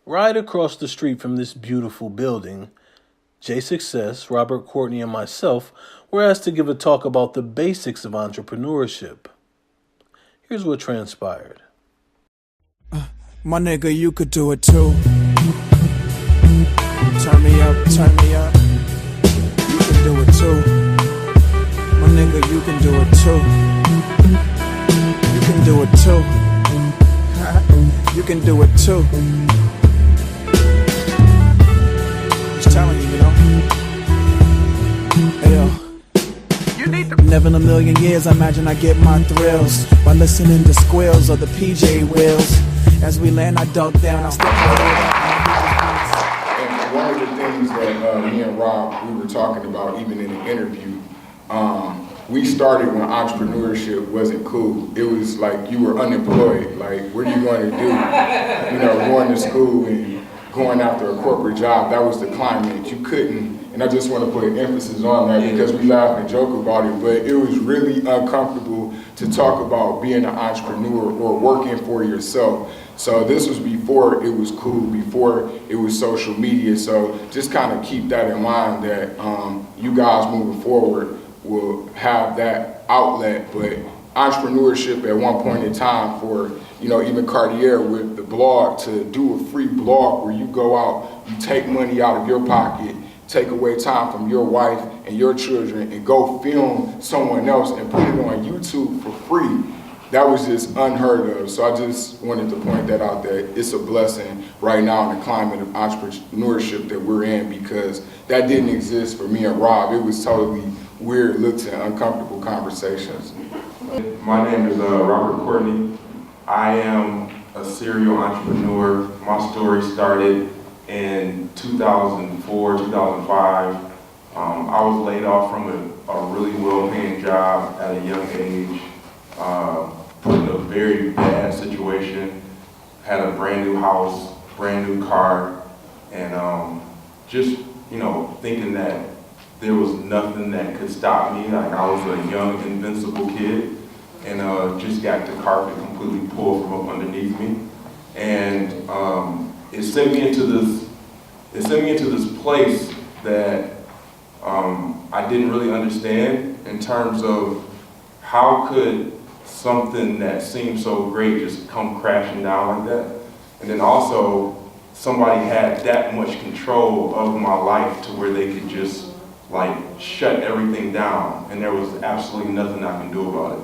Right across the street from this beautiful building, J Success, Robert, Courtney, and myself were asked to give a talk about the basics of entrepreneurship. Here's what transpired. My nigga, you could do it too. Turn me up, turn me up. You can do it too. My nigga, you can do it too. You can do it too. You can do it too. Just telling you, you know. Hey, yo. Never in a million years, I imagine I get my thrills by listening to squeals of the PJ wheels. As we land, I dunk down, I step And one of the things that me and Rob, we were talking about even in the interview, we started when entrepreneurship wasn't cool. It was like you were unemployed. Like, what are you going to do? You know, going to school and going after a corporate job, that was the climate. You couldn't, and I just want to put emphasis on that because we laugh and joke about it, but it was really uncomfortable to talk about being an entrepreneur or working for yourself. So this was before it was cool, before it was social media. So just kind of keep that in mind that you guys moving forward will have that outlet. But entrepreneurship at one point in time for, you know, even Cartiear with the blog, to do a free blog where you go out, you take money out of your pocket, take away time from your wife and your children and go film someone else and put it on YouTube for free. That was just unheard of. So I just wanted to point that out, that it's a blessing right now in the climate of entrepreneurship that we're in, because that didn't exist for me and Rob. It was totally weird looks and uncomfortable conversations. My name is Robert Courtney. I am a serial entrepreneur. My story started in 2004, 2005. I was laid off from a really well-paying job at a young age. Put in a very bad situation, had a brand new house, brand new car, and just, you know, thinking that there was nothing that could stop me. Like, I was a young, invincible kid, and just got the carpet completely pulled from up underneath me. And it sent me into this place that I didn't really understand in terms of how could something that seemed so great just come crashing down like that. And then also, somebody had that much control of my life to where they could just like shut everything down, and there was absolutely nothing I can do about it.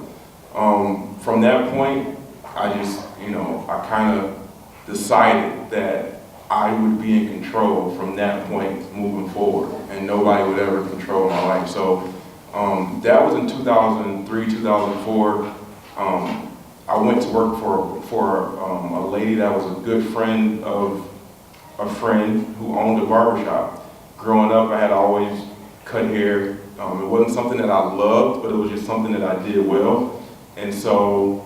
From that point, I just, you know, I kind of decided that I would be in control from that point moving forward, and nobody would ever control my life. So that was in 2003, 2004. I went to work for a lady that was a good friend of a friend who owned a barbershop. Growing up, I had always cut hair. It wasn't something that I loved, but it was just something that I did well. And so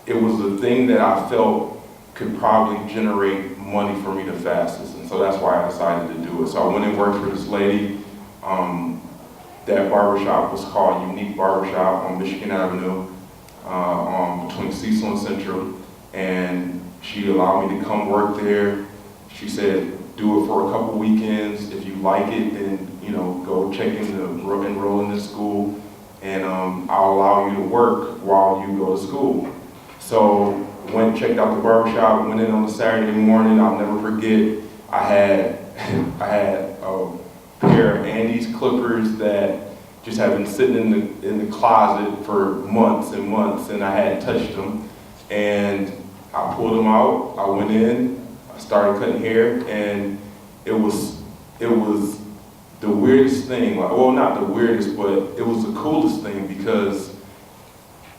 it was the thing that I felt could probably generate money for me the fastest. And so that's why I decided to do it. So I went and worked for this lady. That barbershop was called Unique Barbershop on Michigan Avenue, between Cecil and Central. And she allowed me to come work there. She said, do it for a couple weekends. If you like it, then, you know, go check in enroll in this school, and I'll allow you to work while you go to school. So went, checked out the barbershop, went in on a Saturday morning. I'll never forget, I had a pair of Andy's clippers that just had been sitting in the closet for months and months, and I hadn't touched them. And I pulled them out, I went in, I started cutting hair, and it was the weirdest thing. Like, well, not the weirdest, but it was the coolest thing, because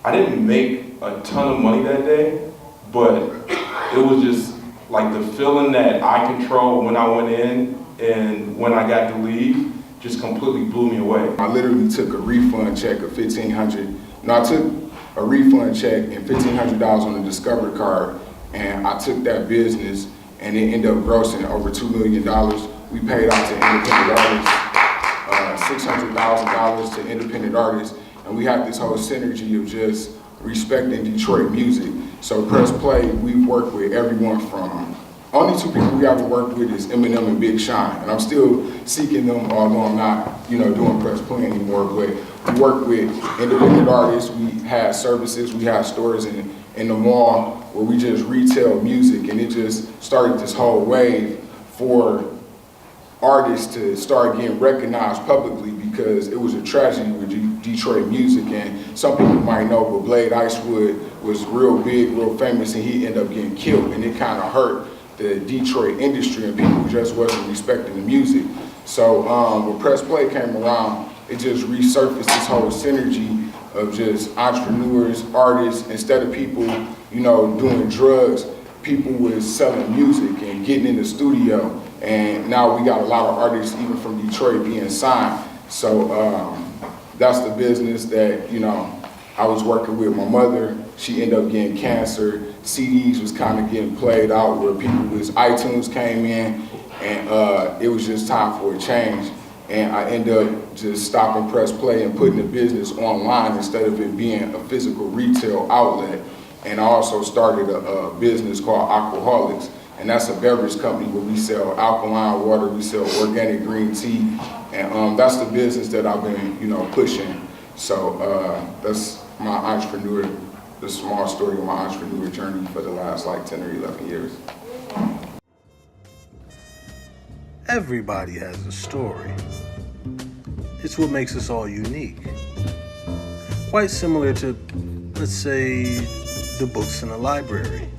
I didn't make a ton of money that day, but it was just like the feeling that I controlled when I went in and when I got to leave just completely blew me away. I literally took a refund check of $1,500. No, I took a refund check and $1,500 on a Discover card, and I took that business, and it ended up grossing over $2 million. We paid out to independent artists, $600,000 to independent artists, and we had this whole synergy of just respecting Detroit music. So Press Play, we've worked with everyone from Only two people we haven't worked with is Eminem and Big Sean, and I'm still seeking them, although I'm not, doing press play anymore. But we work with independent artists. We have services. We have stores in the mall where we just retail music, and it just started this whole wave for artists to start getting recognized publicly, because it was a tragedy with Detroit music, and some people might know, but Blade Icewood was real big, real famous, and he ended up getting killed, and it kind of hurt the Detroit industry, and people just wasn't respecting the music. So when Press Play came around, it just resurfaced this whole synergy of just entrepreneurs, artists. Instead of people, doing drugs, people was selling music and getting in the studio. And now we got a lot of artists, even from Detroit, being signed. So that's the business that, I was working with. My mother, she ended up getting cancer. CDs was kind of getting played out where iTunes came in, and it was just time for a change. And I ended up just stopping Press Play and putting the business online instead of it being a physical retail outlet. And I also started a business called Aquaholics, and that's a beverage company where we sell alkaline water, we sell organic green tea, and that's the business that I've been, pushing. So that's the small story of my entrepreneur journey for the last 10 or 11 years. Everybody has a story. It's what makes us all unique. Quite similar to, let's say, the books in a library.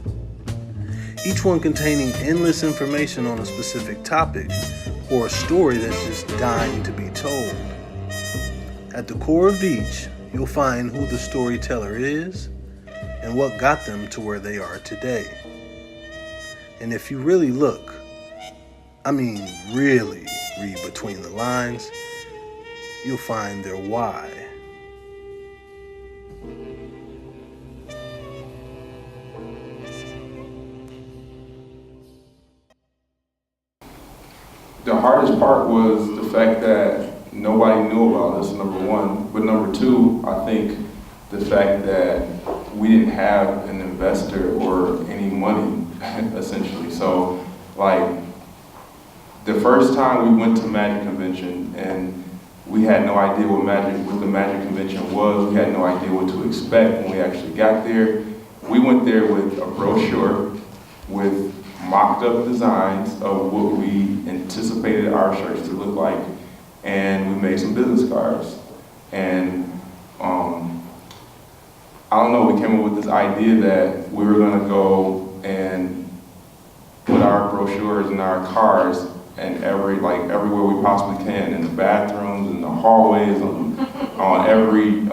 Each one containing endless information on a specific topic, or a story that's just dying to be told. At the core of each, you'll find who the storyteller is and what got them to where they are today. And if you really look, really read between the lines, you'll find their why. The hardest part was the fact that nobody knew about us, number one. But number two, I think the fact that we didn't have an investor or any money, essentially. So, the first time we went to Magic Convention, and we had no idea what the Magic Convention was. We had no idea what to expect when we actually got there. We went there with a brochure with mocked up designs of what we anticipated our shirts to look like, and we made some business cards. And I don't know, we came up with this idea that we were gonna go and put our brochures in our cars and everywhere we possibly can, in the bathrooms, in the hallways, on everything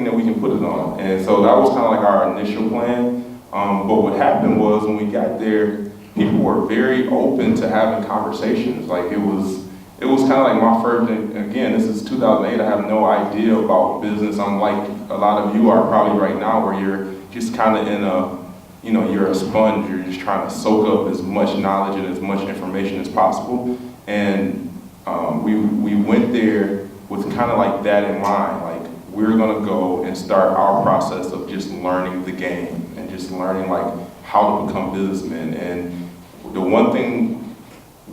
that we can put it on. And so that was kind of our initial plan. But what happened was, when we got there, people were very open to having conversations. It was kind of my first, again, this is 2008, I have no idea about business. I'm like a lot of you are probably right now, where you're just kind of in you're a sponge, you're just trying to soak up as much knowledge and as much information as possible. And we went there with kind of that in mind, we're gonna go and start our process of just learning the game and just learning how to become businessmen. And the one thing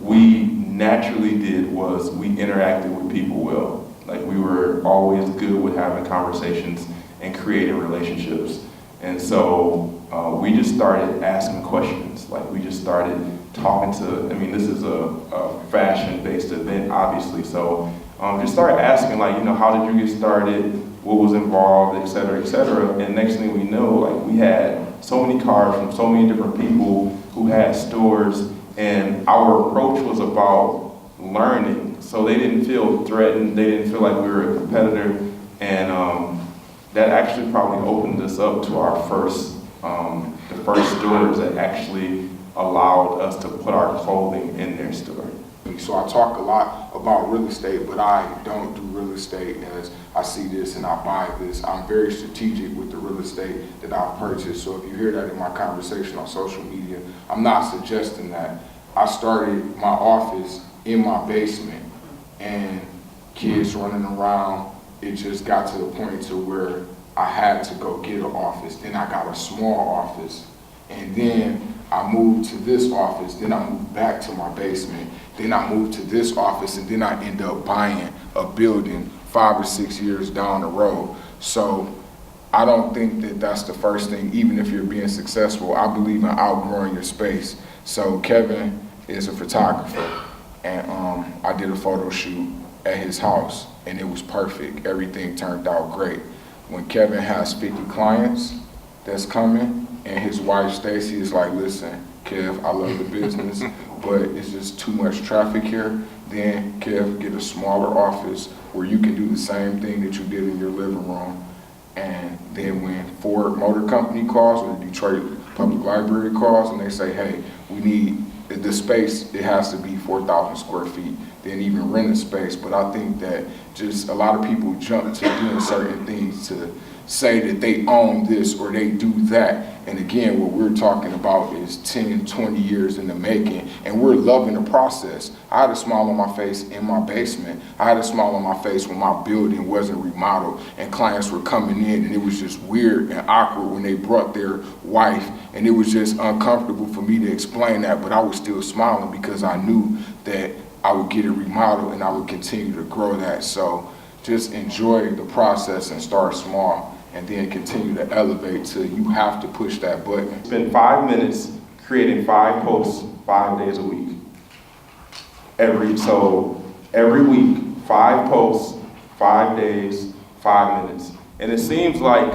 we naturally did was we interacted with people well. We were always good with having conversations and creating relationships. And so we just started asking questions. We just started talking to, this is a fashion-based event, obviously. So just started asking, how did you get started? What was involved, et cetera, et cetera. And next thing we know, we had so many cards from so many different people who had stores, and our approach was about learning. So they didn't feel threatened, they didn't feel like we were a competitor, and that actually probably opened us up to our the first stores that actually allowed us to put our clothing in their store. So I talk a lot about real estate, but I don't do real estate as I see this and I buy this. I'm very strategic with the real estate that I've purchased. So if you hear that in my conversation on social media, I'm not suggesting that. I started my office in my basement, and kids running around. It just got to the point to where I had to go get an office. Then I got a small office, and then I moved to this office, then I moved back to my basement, then I moved to this office, and then I end up buying a building 5 or 6 years down the road. So I don't think that that's the first thing, even if you're being successful. I believe in outgrowing your space. So Kevin is a photographer, and I did a photo shoot at his house, and it was perfect. Everything turned out great. When Kevin has 50 clients that's coming, and his wife Stacy is like, listen, Kev, I love the business, but it's just too much traffic here, then Kev, get a smaller office where you can do the same thing that you did in your living room. And then when Ford Motor Company calls or Detroit Public Library calls and they say, hey, we need the space, it has to be 4,000 square feet, then even rent a space. But I think that just a lot of people jump to doing certain things to say that they own this or they do that. And again, what we're talking about is 10, 20 years in the making, and we're loving the process. I had a smile on my face in my basement. I had a smile on my face when my building wasn't remodeled and clients were coming in, and it was just weird and awkward when they brought their wife, and it was just uncomfortable for me to explain that, but I was still smiling because I knew that I would get it remodeled and I would continue to grow that. So just enjoy the process and start small, and then continue to elevate till you have to push that button. Spend 5 minutes creating 5 posts 5 days a week. Every week, 5 posts, 5 days, 5 minutes. And it seems like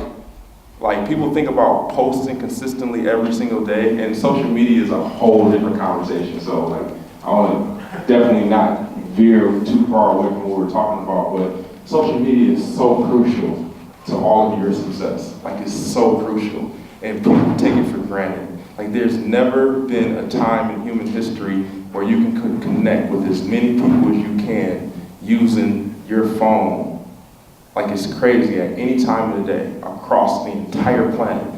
people think about posting consistently every single day, and social media is a whole different conversation. So I want to definitely not veer too far away from what we're talking about, but social media is so crucial to all of your success. It's so crucial, and people take it for granted. There's never been a time in human history where you can connect with as many people as you can using your phone. It's crazy at any time of the day across the entire planet.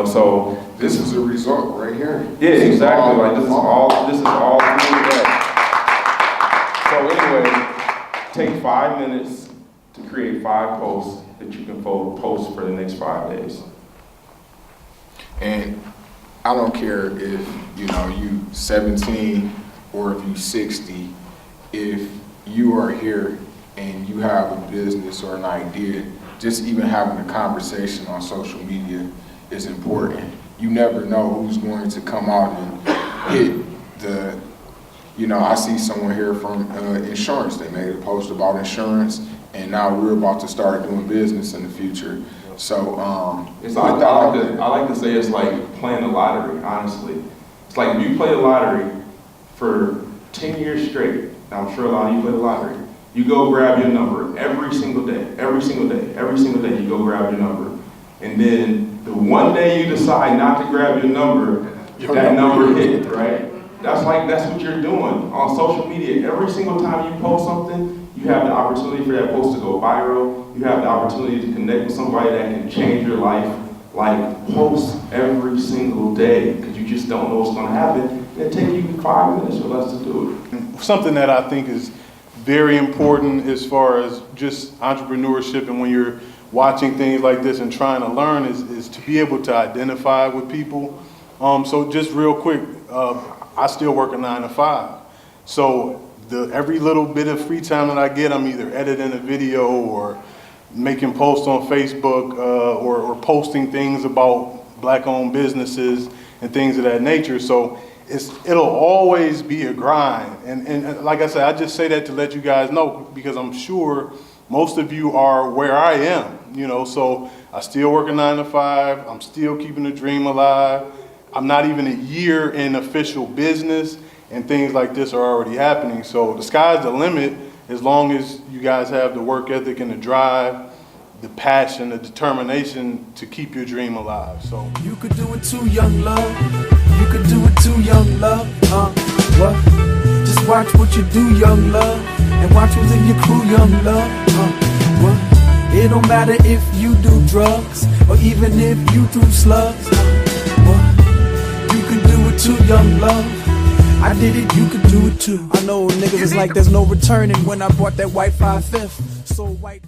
So this is a result right here. Yeah, exactly. This is all through that. So anyway, take 5 minutes to create 5 posts that you can post for the next 5 days. And I don't care if you 17 or if you 60, if you are here and you have a business or an idea, just even having a conversation on social media is important. You never know who's going to come out and hit the, I see someone here from insurance. They made a post about insurance, and now we're about to start doing business in the future. So I like to say it's like playing the lottery, honestly. It's like if you play the lottery for 10 years straight, now I'm sure a lot of you play the lottery, you go grab your number every single day, you go grab your number. And then the one day you decide not to grab your number, that number hit, right? That's what you're doing on social media. Every single time you post something, you have the opportunity for that post to go viral. You have the opportunity to connect with somebody that can change your life. Post every single day, because you just don't know what's going to happen. It'll take you 5 minutes or less to do it. Something that I think is very important as far as just entrepreneurship, and when you're watching things like this and trying to learn, is to be able to identify with people. So just real quick, I still work a 9 to 5. So every little bit of free time that I get, I'm either editing a video or making posts on Facebook or posting things about Black-owned businesses and things of that nature. So it'll always be a grind. And like I said, I just say that to let you guys know, because I'm sure most of you are where I am, so I still work a 9 to 5. I'm still keeping the dream alive. I'm not even a year in official business, and things like this are already happening. So the sky's the limit, as long as you guys have the work ethic and the drive, the passion, the determination to keep your dream alive. So you could do it too, young love. You could do it too, young love. What? Just watch what you do, young love, and watch who's in your crew, young love. What? It don't matter if you do drugs or even if you threw slugs. What? You can do it too, young love. I did it, you could do it too. I know niggas is like there's no returning when I bought that white 5/5. So white.